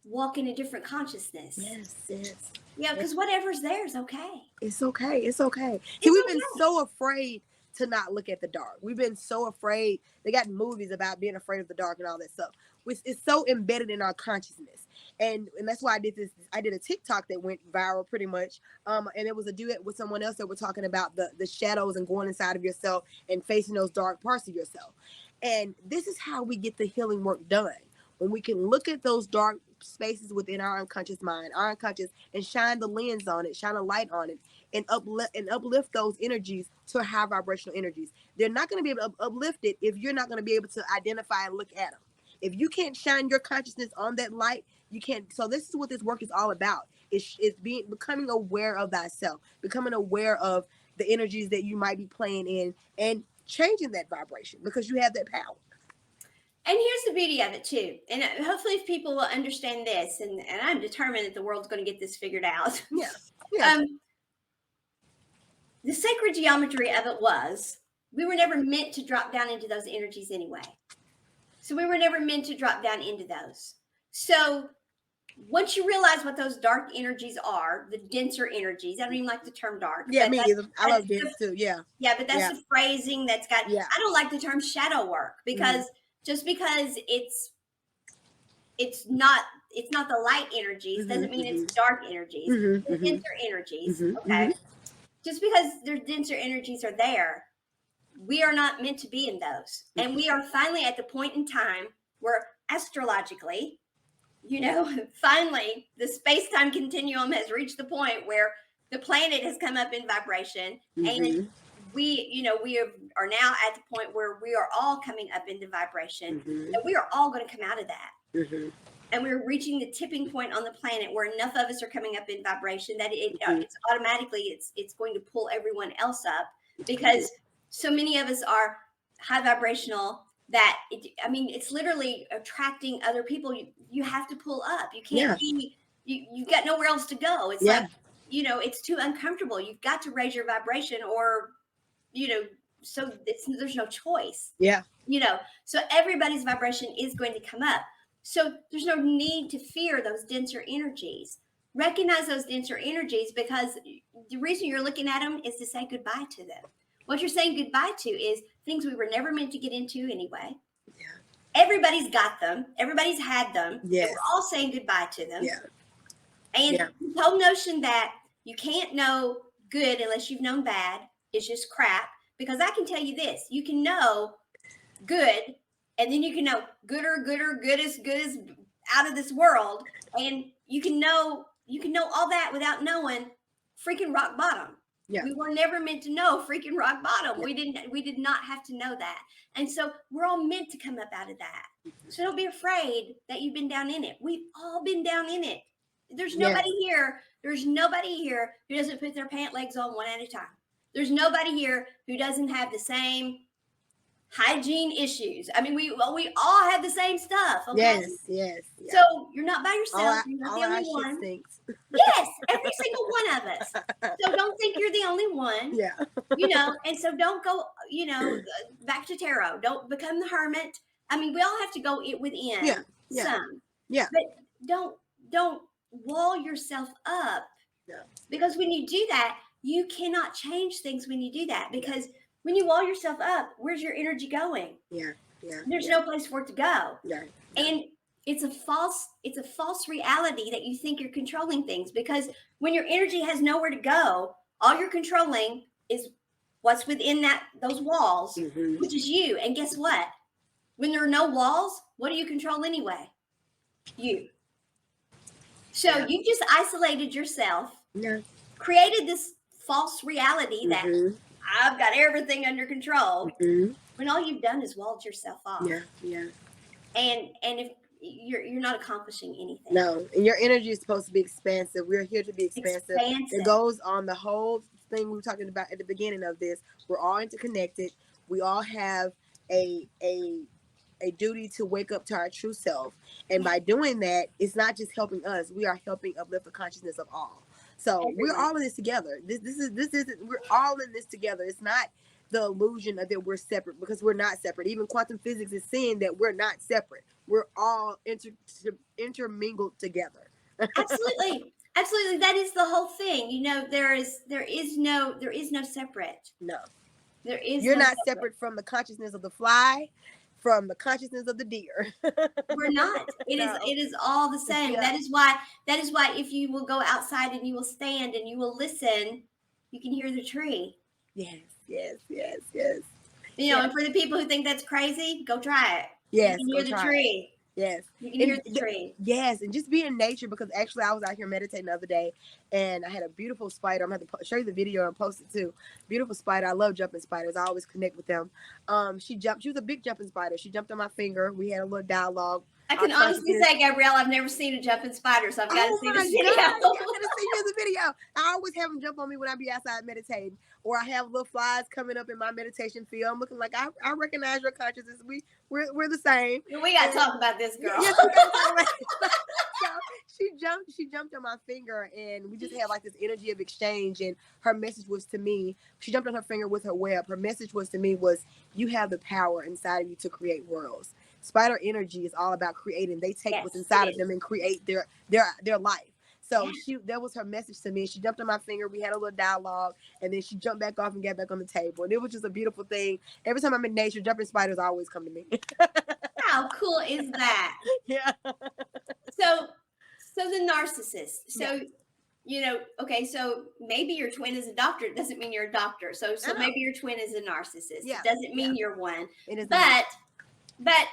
walk in a different consciousness. Yes. Yeah, because whatever's there is okay. It's okay. See, we've been so afraid to not look at the dark. We've been so afraid. They got movies about being afraid of the dark and all that stuff. It's so embedded in our consciousness. And that's why I did this. I did a TikTok that went viral pretty much. And it was a duet with someone else that were talking about the shadows and going inside of yourself and facing those dark parts of yourself. And this is how we get the healing work done. When we can look at those dark spaces within our unconscious mind, our unconscious, and shine the lens on it, shine a light on it, and uplift those energies to high vibrational energies. They're not going to be able to uplift it if you're not going to be able to identify and look at them. If you can't shine your consciousness on that light, you can't. So this is what this work is all about. It's becoming aware of thyself, becoming aware of the energies that you might be playing in, and changing that vibration, because you have that power. And here's the beauty of it too. And hopefully if people will understand this, and I'm determined that the world's going to get this figured out. Yeah. Yeah. The sacred geometry of it was, we were never meant to drop down into those energies anyway. So we were never meant to drop down into those. So once you realize what those dark energies are, the denser energies, I don't even like the term dark. Yeah, me either. I love dense too. Yeah. Yeah, but that's the phrasing that's got, I don't like the term shadow work, because just because it's not the light energies doesn't mean it's dark energies. The denser energies, okay? Just because there's denser energies are there, we are not meant to be in those. And we are finally at the point in time where astrologically, finally the space-time continuum has reached the point where the planet has come up in vibration, and we are now at the point where we are all coming up into vibration, and we are all going to come out of that. And we're reaching the tipping point on the planet where enough of us are coming up in vibration that it's automatically it's going to pull everyone else up, because so many of us are high vibrational that it's literally attracting other people. You have to pull up. You can't be you got nowhere else to go. It's like, it's too uncomfortable. You've got to raise your vibration, or so there's no choice. So everybody's vibration is going to come up. So there's no need to fear those denser energies. Recognize those denser energies, because the reason you're looking at them is to say goodbye to them. What you're saying goodbye to is things we were never meant to get into anyway. Everybody's got them. Everybody's had them. And we're all saying goodbye to them. And the whole notion that you can't know good unless you've known bad is just crap. Because I can tell you this, you can know good, and then you can know good as out of this world, and you can know all that without knowing freaking rock bottom. We were never meant to know freaking rock bottom. We did not have to know that. And so we're all meant to come up out of that. So don't be afraid that you've been down in it. We've all been down in it. There's nobody here who doesn't put their pant legs on one at a time. There's nobody here who doesn't have the same hygiene issues. We all have the same stuff. Okay? Yes. So you're not by yourself. You're not the only one. Yes, every single one of us. So don't think you're the only one. And so don't go, back to tarot. Don't become the hermit. We all have to go within some. But don't wall yourself up. Because when you do that, you cannot change things when you do that. Because when you wall yourself up, where's your energy going? There's no place for it to go. And it's a false reality that you think you're controlling things, because when your energy has nowhere to go, all you're controlling is what's within those walls, which is you. And guess what? When there are no walls, what do you control anyway? You. So you just isolated yourself, created this false reality that I've got everything under control, when all you've done is walled yourself off. And if you're not accomplishing anything. No, and your energy is supposed to be expansive. We're here to be expansive. It goes on the whole thing we were talking about at the beginning of this. We're all interconnected. We all have a duty to wake up to our true self. And by doing that, it's not just helping us. We are helping uplift the consciousness of all. So we're all in this together. This isn't, we're all in this together. It's not the illusion that we're separate, because we're not separate. Even quantum physics is saying that we're not separate. We're all intermingled together. Absolutely. That is the whole thing. There is no separate. No. There is. You're not separate from the consciousness of the fly, from the consciousness of the deer. We're not. It is all the same. That is why if you will go outside and you will stand and you will listen, you can hear the tree. Yes. And for the people who think that's crazy, go try it. Yes, You can go hear the try it. tree. Yes. You can hear the tree. Yes, and just be in nature, because actually I was out here meditating the other day and I had a beautiful spider. I'm going to have to show you the video and post it too. Beautiful spider. I love jumping spiders. I always connect with them. She was a big jumping spider. She jumped on my finger. We had a little dialogue. I can honestly say, Gabrielle, I've never seen a jumping spider, so I've got to see this video. I got to see you in the video. I always have them jump on me when I be outside meditating, or I have little flies coming up in my meditation field. I'm looking like, I recognize your consciousness. We're the same. We got to talk about this girl. Yes, we got to talk about it. So she jumped on my finger, and we just had like this energy of exchange. And her message was to me, she jumped on her finger with her web. Her message was to me was, you have the power inside of you to create worlds. Spider energy is all about creating. They take what's inside of them and create their life. So that was her message to me. She jumped on my finger. We had a little dialogue, and then she jumped back off and got back on the table. And it was just a beautiful thing. Every time I'm in nature, jumping spiders always come to me. How cool is that? Yeah. So the narcissist. So, okay, so maybe your twin is a doctor. It doesn't mean you're a doctor. So maybe your twin is a narcissist. Yeah. It doesn't mean you're one. It is. But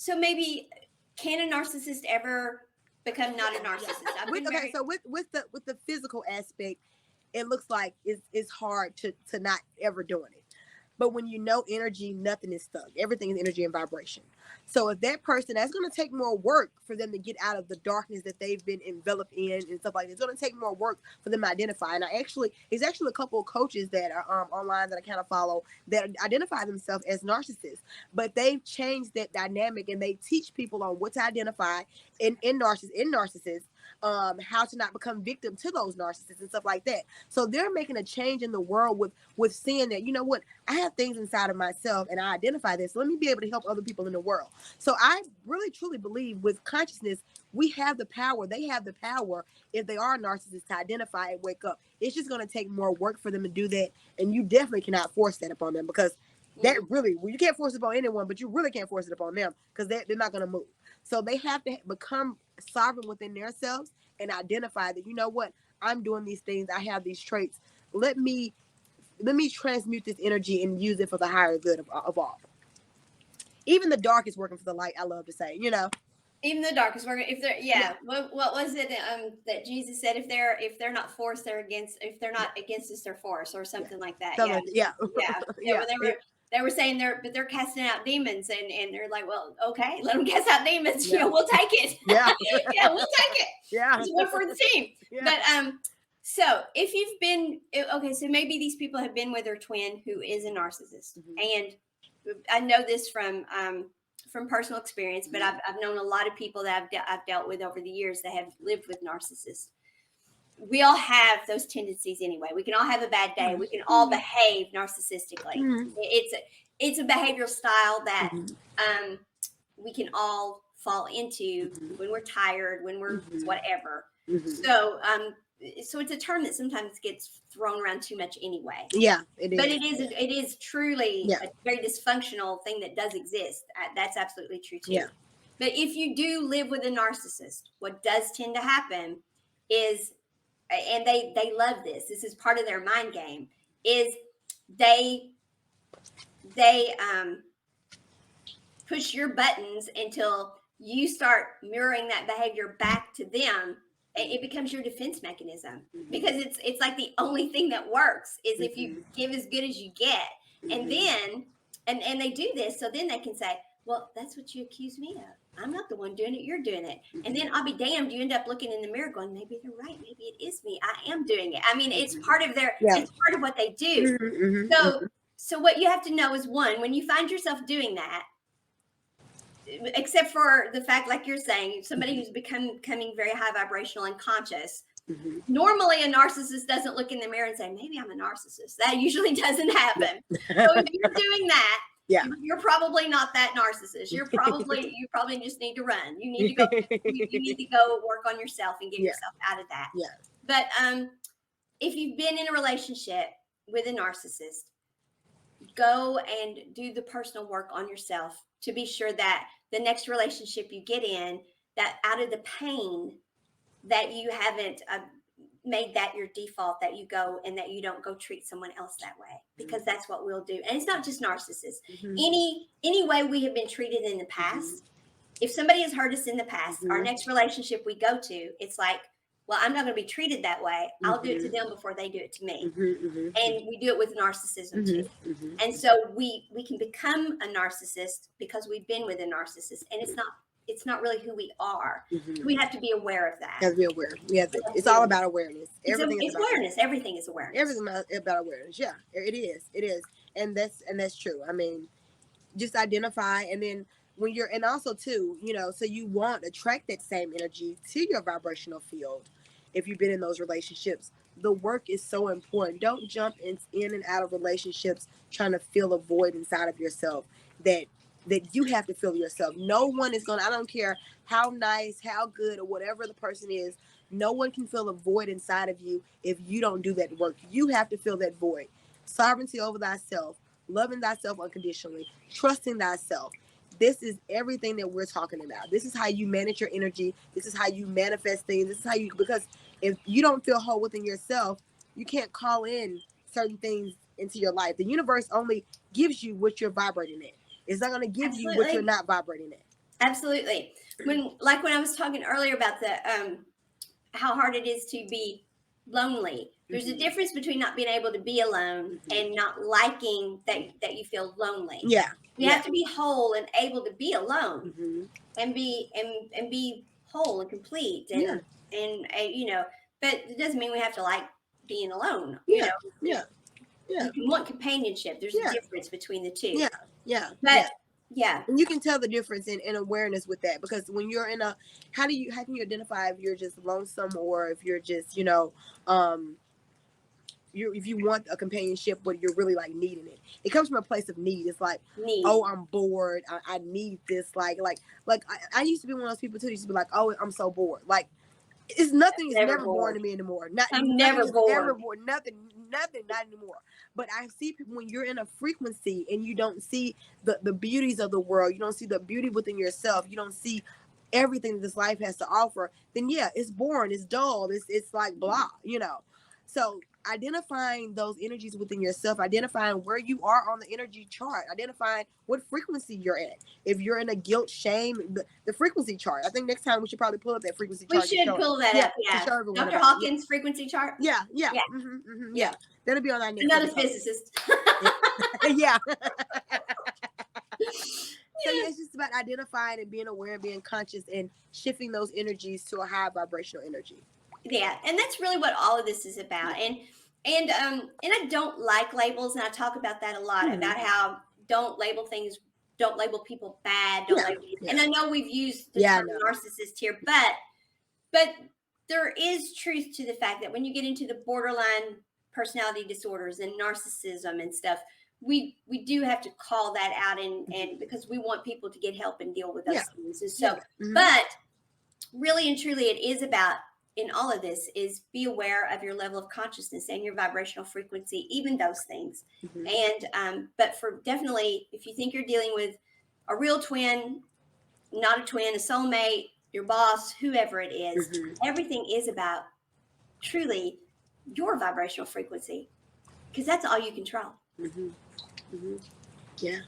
so maybe, can a narcissist ever become not a narcissist? So with the physical aspect, it looks like it's hard to not ever doing it. But when you know energy, nothing is stuck. Everything is energy and vibration. So if that person, that's going to take more work for them to get out of the darkness that they've been enveloped in and stuff like that. It's going to take more work for them to identify. And there's actually a couple of coaches that are online that I kind of follow that identify themselves as narcissists. But they've changed that dynamic, and they teach people on what to identify in narcissists. How to not become victim to those narcissists and stuff like that. So they're making a change in the world with seeing that, you know what, I have things inside of myself and I identify this. So let me be able to help other people in the world. So I really truly believe with consciousness, we have the power. They have the power, if they are narcissists, to identify and wake up. It's just going to take more work for them to do that. And you definitely cannot force that upon them, because that really, well, you can't force it upon anyone, but you really can't force it upon them, because they're not going to move. So they have to become sovereign within themselves and identify that, you know what, I'm doing these things. I have these traits. Let me transmute this energy and use it for the higher good of all. Even the dark is working for the light, I love to say, Even the dark is working. If they're what was it that Jesus said? If they're not forced, they're against. If they're not against us, they're for us, or something like that. They were saying they're casting out demons, and they're like, well, okay, let them cast out demons. Yeah. We'll take it. Yeah. Yeah, we'll take it. Yeah. It's one for the team. Yeah. But so if you've been so maybe these people have been with their twin who is a narcissist, and I know this from personal experience, but I've known a lot of people that I've dealt with over the years that have lived with narcissists. We all have those tendencies anyway. We can all have a bad day. We can all behave narcissistically. It's a behavioral style that we can all fall into when we're tired, when we're whatever. So it's a term that sometimes gets thrown around too much anyway. Yeah, it is. But it is truly a very dysfunctional thing that does exist. That's absolutely true too. Yeah. But if you do live with a narcissist, what does tend to happen is, and they love this. This is part of their mind game. Is they push your buttons until you start mirroring that behavior back to them. It becomes your defense mechanism, because it's like the only thing that works is if you give as good as you get. And then and they do this so then they can say, well, that's what you accuse me of. I'm not the one doing it, you're doing it. And then I'll be damned, you end up looking in the mirror going, maybe they're right, maybe it is me, I am doing it. I mean, it's part of it's part of what they do. So what you have to know is, one, when you find yourself doing that, except for the fact, like you're saying, somebody who's becoming very high vibrational and conscious, normally a narcissist doesn't look in the mirror and say, maybe I'm a narcissist. That usually doesn't happen. So if you're doing that, you're probably not that narcissist. You probably just need to run. You need to go. You need to go work on yourself and get yourself out of that. But if you've been in a relationship with a narcissist, go and do the personal work on yourself to be sure that the next relationship you get in, that out of the pain that you haven't made that your default, that you go and that you don't go treat someone else that way, because that's what we'll do. And it's not just narcissists. Any way we have been treated in the past, if somebody has hurt us in the past, our next relationship we go to, it's like, well, I'm not going to be treated that way. I'll do it to them before they do it to me. And we do it with narcissism too. And so we can become a narcissist because we've been with a narcissist, and it's not really who we are. We have to be aware of that. You have to be aware. It's all about awareness. Everything is awareness. Everything is awareness. Everything about awareness. Yeah, it is. It is. And that's true. I mean, just identify, and then when you're, and also too, you know, so you want to attract that same energy to your vibrational field. If you've been in those relationships, the work is so important. Don't jump in and out of relationships trying to fill a void inside of yourself that you have to fill yourself. No one is going to, I don't care how nice, how good, or whatever the person is, no one can fill a void inside of you if you don't do that work. You have to fill that void. Sovereignty over thyself, loving thyself unconditionally, trusting thyself. This is everything that we're talking about. This is how you manage your energy. This is how you manifest things. This is how you, because if you don't feel whole within yourself, you can't call in certain things into your life. The universe only gives you what you're vibrating at. It's not going to give you what you're not vibrating at. Absolutely. When I was talking earlier about the how hard it is to be lonely. There's a difference between not being able to be alone and not liking that you feel lonely. Yeah. You have to be whole and able to be alone and be whole and complete and you know, but it doesn't mean we have to like being alone. You know? Yeah. You can want companionship. There's a difference between the two. But and you can tell the difference in awareness with that, because when you're in a, how can you identify if you're just lonesome or if you're just, you know, if you want a companionship but you're really like needing it. It comes from a place of need. It's like, oh, I'm bored. I need this. Like I used to be one of those people too. Used to be like, oh, I'm so bored. Like, it's nothing is never bored to me anymore. I'm never bored. Nothing, not anymore. But I see people, when you're in a frequency and you don't see the beauties of the world, you don't see the beauty within yourself, you don't see everything that this life has to offer, then it's boring, it's dull, it's like blah, you know. So identifying those energies within yourself, identifying where you are on the energy chart, identifying what frequency you're at. If you're in a guilt, shame, the frequency chart. I think next time we should probably pull up that frequency chart. We should pull that up. Yeah. Dr. Hawkins' frequency chart. Yeah. That'll be on our next. Another physicist. Yeah. So it's just about identifying and being aware and being conscious and shifting those energies to a high vibrational energy. Yeah, and that's really what all of this is about. And I don't like labels, and I talk about that a lot, about how don't label people bad, and I know we've used the term narcissist here, but there is truth to the fact that when you get into the borderline personality disorders and narcissism and stuff, we do have to call that out, and because we want people to get help and deal with those things. And so, but really and truly, it is about, in all of this, is be aware of your level of consciousness and your vibrational frequency, even those things. And but for definitely, if you think you're dealing with a real twin, not a twin, a soulmate, your boss, whoever it is, everything is about truly your vibrational frequency, because that's all you control. Yeah.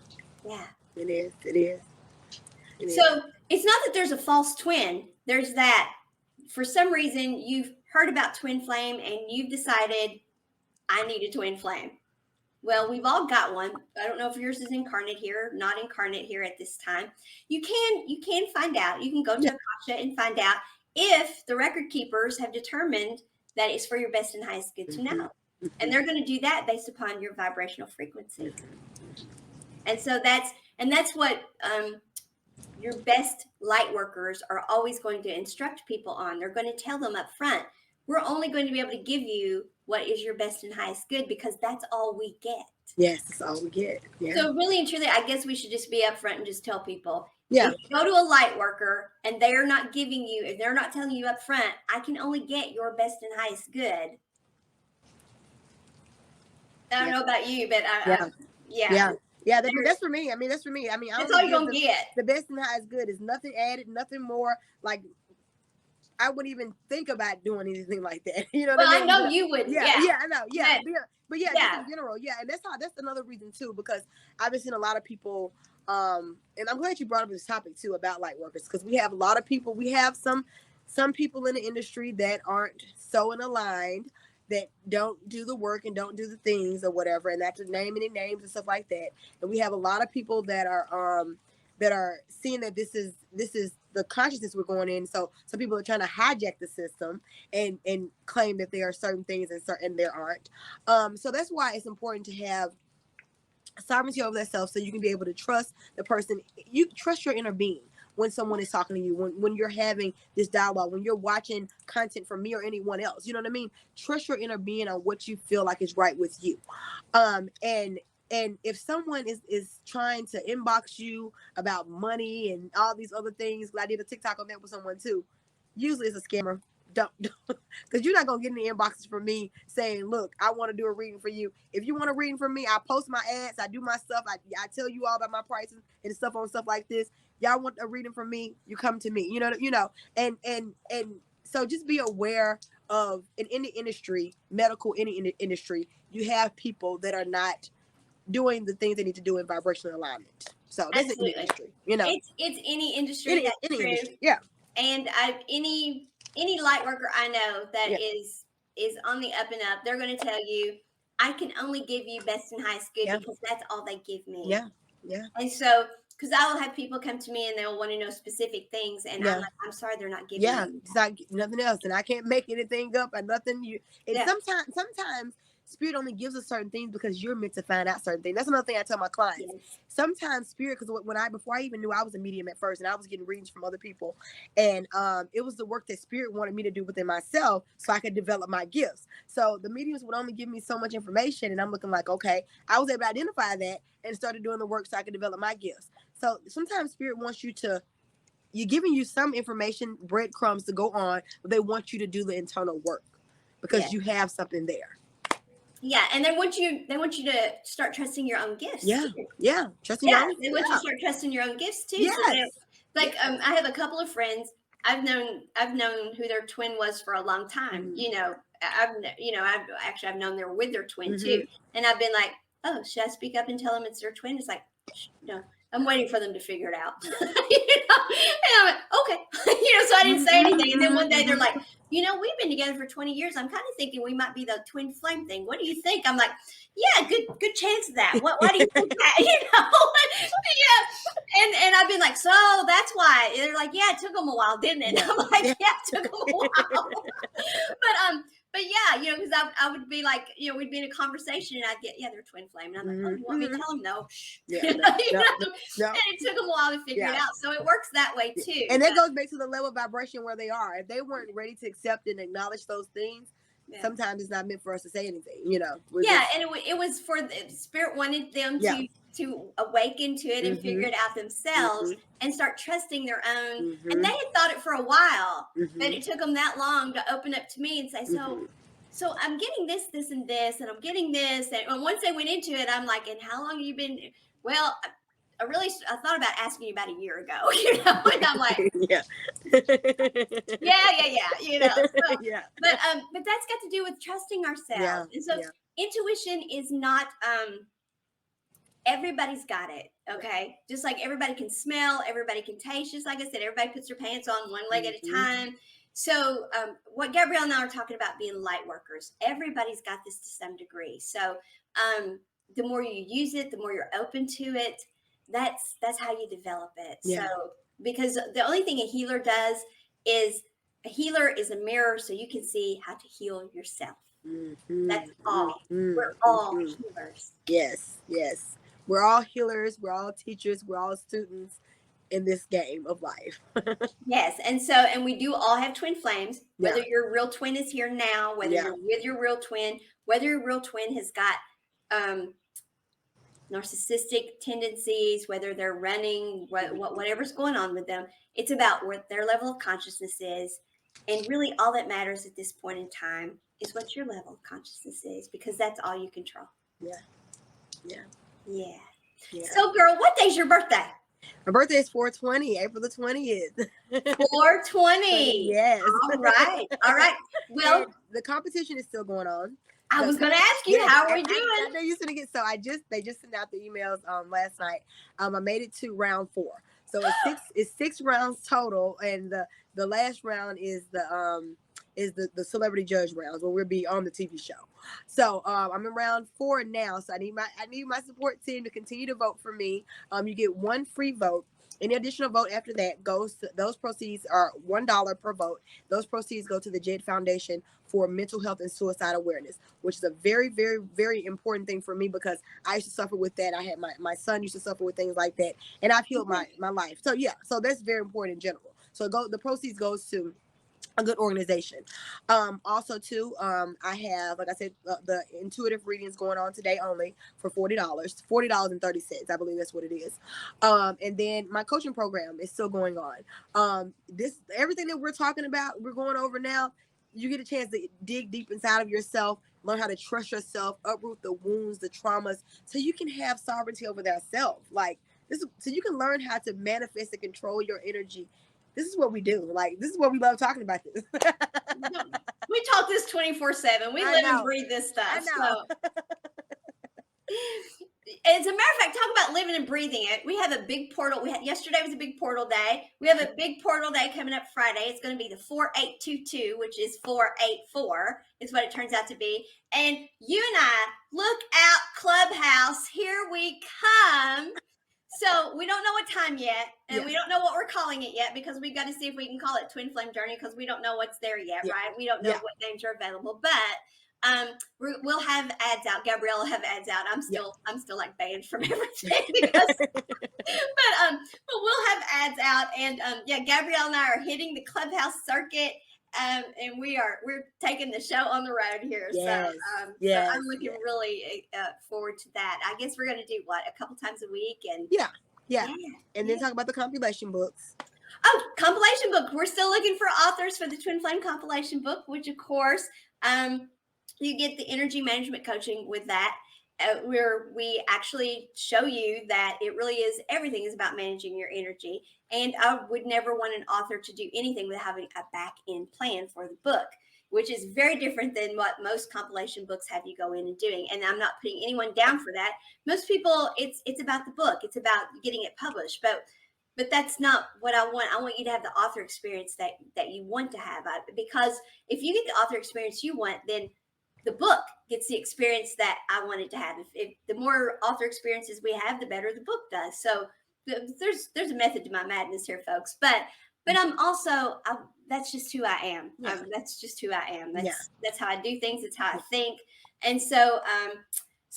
It is. So it's not that there's a false twin. There's that. For some reason, you've heard about twin flame and you've decided, I need a twin flame. Well, we've all got one. I don't know if yours is incarnate here, not incarnate here at this time. You can find out. You can go to Akasha and find out if the record keepers have determined that it's for your best and highest good to know. And they're going to do that based upon your vibrational frequency. And so that's what your best light workers are always going to instruct people on. They're going to tell them up front, we're only going to be able to give you what is your best and highest good, because that's all we get. Yes, that's all we get. Yeah. So really and truly, I guess we should just be upfront and just tell people, if you go to a light worker and they're not giving you, if they're not telling you up front, I can only get your best and highest good. I don't know about you, but that's for me. I mean, that's for me. I mean, that's all you're gonna get. The best and highest good is nothing added, nothing more. Like, I wouldn't even think about doing anything like that. You know what Well, I I mean? know you wouldn't. Yeah, Yeah. yeah, I know. Yeah, but yeah, just Yeah. in general, yeah, and that's another reason too, because I've been seeing a lot of people, and I'm glad you brought up this topic too about light workers, because we have a lot of people. We have some people in the industry that aren't so in aligned, that don't do the work and don't do the things or whatever, and that's name any names and stuff like that. And we have a lot of people that are seeing that this is the consciousness we're going in. So some people are trying to hijack the system and claim that there are certain things and there aren't. So that's why it's important to have sovereignty over that self, so you can be able to trust the person. You trust your inner being when someone is talking to you, when you're having this dialogue, when you're watching content from me or anyone else. You know what I mean? Trust your inner being on what you feel like is right with you. And if someone is trying to inbox you about money and all these other things, I did a TikTok on that with someone too. Usually it's a scammer. Don't, because you're not gonna get any inboxes from me saying, look, I want to do a reading for you. If you want a reading from me, I post my ads, I do my stuff, I tell you all about my prices and stuff on stuff like this. Y'all want a reading from me, you come to me. And so just be aware of in the industry, medical, any industry, you have people that are not doing the things they need to do in vibrational alignment. So that's in the Absolutely. industry, It's any industry, that's any true. industry, yeah. And any light worker I know that Yeah. is on the up and up, they're going to tell you, I can only give you best and highest good Yeah. because that's all they give me. Yeah. Yeah. And so, because I will have people come to me and they'll want to know specific things, and Yeah. I'm like, I'm sorry, they're not giving Yeah, me. it's not nothing else, and I can't make anything up or nothing. And Yeah. sometimes spirit only gives us certain things because you're meant to find out certain things. That's another thing I tell my clients. Yes. Sometimes spirit, because before I even knew I was a medium at first, and I was getting readings from other people, and it was the work that spirit wanted me to do within myself, so I could develop my gifts. So the mediums would only give me so much information, and I'm looking like, okay, I was able to identify that and started doing the work so I could develop my gifts. So sometimes spirit wants you to. You're giving you some information, breadcrumbs to go on, but they want you to do the internal work because you have something there. Yeah, and they want you to start trusting your own gifts. Yeah, too. yeah, trusting your own. They want you to start trusting your own gifts too. Yes. So I have a couple of friends. I've known who their twin was for a long time. I've known they're with their twin too, and I've been like, oh, should I speak up and tell them it's their twin? It's like, no, I'm waiting for them to figure it out. And I'm like, okay, so I didn't say anything. And then one day they're like, we've been together for 20 years. I'm kind of thinking we might be the twin flame thing. What do you think? I'm like, yeah, good chance of that. Why do you think that? Yeah. And I've been like, so that's why. And they're like, yeah, it took them a while, didn't it? I'm like, yeah, it took them a while. But yeah, because I would be like, we'd be in a conversation and I'd get, yeah, they're twin flame. And I'm like, oh, you want me to tell them? No. Shh. Yeah, And it took them a while to figure it out. So it works that way too. And that goes back to the level of vibration where they are. If they weren't ready to accept and acknowledge those things, sometimes it's not meant for us to say anything, And it was for the spirit wanted them to awaken to it and figure it out themselves and start trusting their own. And they had thought it for a while, but it took them that long to open up to me and say, so I'm getting this, and this, and I'm getting this. And once they went into it, I'm like, and how long have you been? Well, I thought about asking you about a year ago, and I'm like, yeah. But that's got to do with trusting ourselves. And so intuition is not, everybody's got it. Okay. Just like everybody can smell, everybody can taste, just like I said, everybody puts their pants on one leg at a time. So what Gabrielle and I are talking about being light workers, everybody's got this to some degree. So the more you use it, the more you're open to it. That's how you develop it. Yeah. So because the only thing a healer does is a mirror, so you can see how to heal yourself. That's all. We're all healers. Yes. We're all healers. We're all teachers. We're all students in this game of life. Yes. And we do all have twin flames, whether your real twin is here now, whether you're with your real twin, whether your real twin has got narcissistic tendencies, whether they're running, whatever's going on with them. It's about what their level of consciousness is. And really all that matters at this point in time is what your level of consciousness is, because that's all you control. Yeah. So girl, what day's your birthday? My birthday is 4/20, April the 20th. 4/20. Yes. All right. All right. Well, And the competition is still going on. I was going to ask you, yes, how are we I doing? know you're going to get, so they just sent out the emails last night. I made it to round 4. So it's 6 rounds total, and the last round is the celebrity judge rounds where we'll be on the TV show. So I'm in round 4 now. So I need my support team to continue to vote for me. You get 1 free vote. Any additional vote after that goes to, those proceeds are $1 per vote. Those proceeds go to the JED Foundation for mental health and suicide awareness, which is a very, very, very important thing for me because I used to suffer with that. I had my son used to suffer with things like that, and I've healed my life. So yeah, so that's very important in general. So the proceeds goes to a good organization. Also too, I have, like I said, the intuitive readings going on today only for $40.30. I believe that's what it is. And then my coaching program is still going on. This everything that we're talking about, we're going over now. You get a chance to dig deep inside of yourself, learn how to trust yourself, uproot the wounds, the traumas, so you can have sovereignty over that self. Like this, so you can learn how to manifest and control your energy. This is what we do. Like, this is what we love talking about this. We talk this 24/7. We live and breathe this stuff. I know. So. As a matter of fact, talk about living and breathing it. We have a big portal. Yesterday was a big portal day. We have a big portal day coming up Friday. It's going to be the 4822, which is 484, is what it turns out to be. And you and I, look out, Clubhouse, here we come. So we don't know what time yet, and we don't know what we're calling it yet, because we've got to see if we can call it Twin Flame Journey, because we don't know what's there yet, right? We don't know what names are available, but we'll have ads out. Gabrielle will have ads out. I'm still like banned from everything because, but we'll have ads out, and Gabrielle and I are hitting the Clubhouse circuit. And we're taking the show on the road here. Yes. So I'm looking really forward to that. I guess we're going to do a couple times a week, and and then talk about the compilation books. Oh, compilation book. We're still looking for authors for the Twin Flame compilation book, which of course you get the energy management coaching with that. Where we actually show you that it really is, everything is about managing your energy. And I would never want an author to do anything without having a back end plan for the book, which is very different than what most compilation books have you go in and doing. And I'm not putting anyone down for that. Most people, it's about the book. It's about getting it published. But that's not what I want. I want you to have the author experience that you want to have. Because if you get the author experience you want, then the book gets the experience that I wanted to have. If the more author experiences we have, the better the book does. So there's a method to my madness here, folks. But I'm also, that's just who I am. That's just who I am. That's how I do things. It's how I think. And so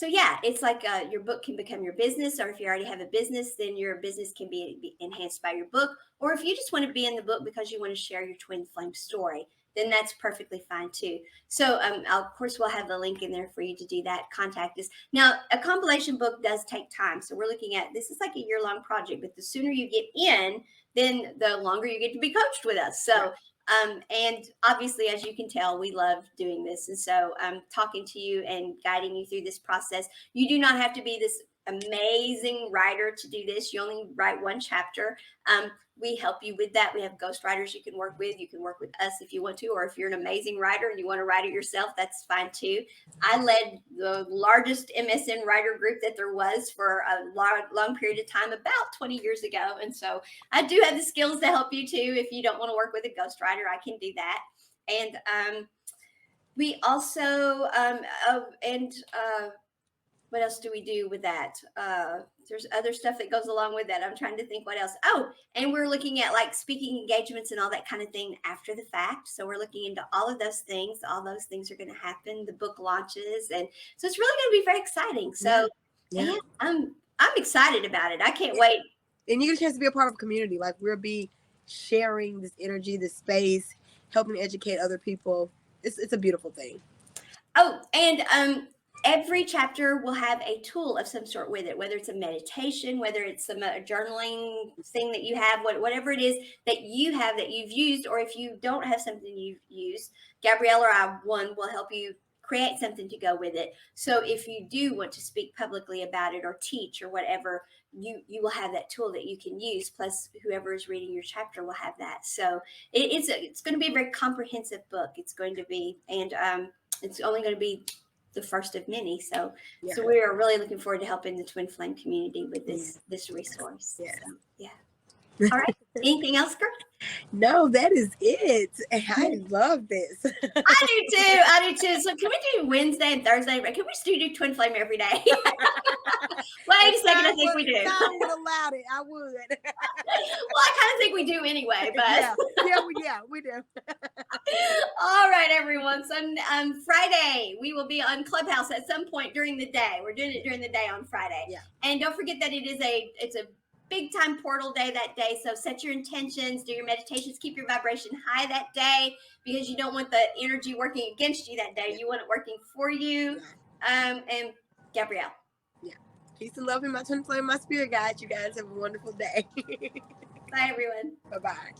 it's like your book can become your business, or if you already have a business, then your business can be enhanced by your book. Or if you just want to be in the book because you want to share your twin flame story, then that's perfectly fine too. So of course, we'll have the link in there for you to do that. Contact us. Now, a compilation book does take time. So we're looking at, this is like a year-long project, but the sooner you get in, then the longer you get to be coached with us. So, and obviously, as you can tell, we love doing this. And so talking to you and guiding you through this process. You do not have to be this amazing writer to do this. You only write 1 chapter. We help you with that. We have ghostwriters you can work with. You can work with us if you want to, or if you're an amazing writer and you want to write it yourself, that's fine too. I led the largest MSN writer group that there was for a long period of time, about 20 years ago. And so I do have the skills to help you too. If you don't want to work with a ghostwriter, I can do that. And we also, what else do we do with that? There's other stuff that goes along with that. I'm trying to think what else. Oh, and we're looking at like speaking engagements and all that kind of thing after the fact. So we're looking into all of those things. All those things are going to happen. The book launches. And so it's really going to be very exciting. So I'm excited about it. I can't wait. And you get a chance to be a part of a community. Like we'll be sharing this energy, this space, helping to educate other people. It's a beautiful thing. Oh, and every chapter will have a tool of some sort with it, whether it's a meditation, whether it's a journaling thing that you have, whatever it is that you have that you've used, or if you don't have something you've used, Gabrielle or I, will help you create something to go with it. So if you do want to speak publicly about it or teach or whatever, you will have that tool that you can use. Plus, whoever is reading your chapter will have that. So it's going to be a very comprehensive book. It's going to be, and it's only going to be the first of many. So Yeah. so we are really looking forward to helping the Twin Flame community with Yeah. this resource. Yeah. So, yeah. All right. Anything else, girl? No, that is it. I love this. I do too. So can we do Wednesday and Thursday? Can we just do Twin Flame every day? Wait a second, I think we do. Time would allow it. I would. Well, I kind of think we do anyway, but yeah, we do. all right, everyone. So Friday we will be on Clubhouse at some point during the day. We're doing it during the day on Friday. Yeah. And don't forget that it's a big time portal day that day. So set your intentions, do your meditations, keep your vibration high that day, because you don't want the energy working against you that day. You want it working for you. And Gabrielle. Yeah. Peace and love in my twin flame, my spirit guides. You guys have a wonderful day. Bye, everyone. Bye-bye.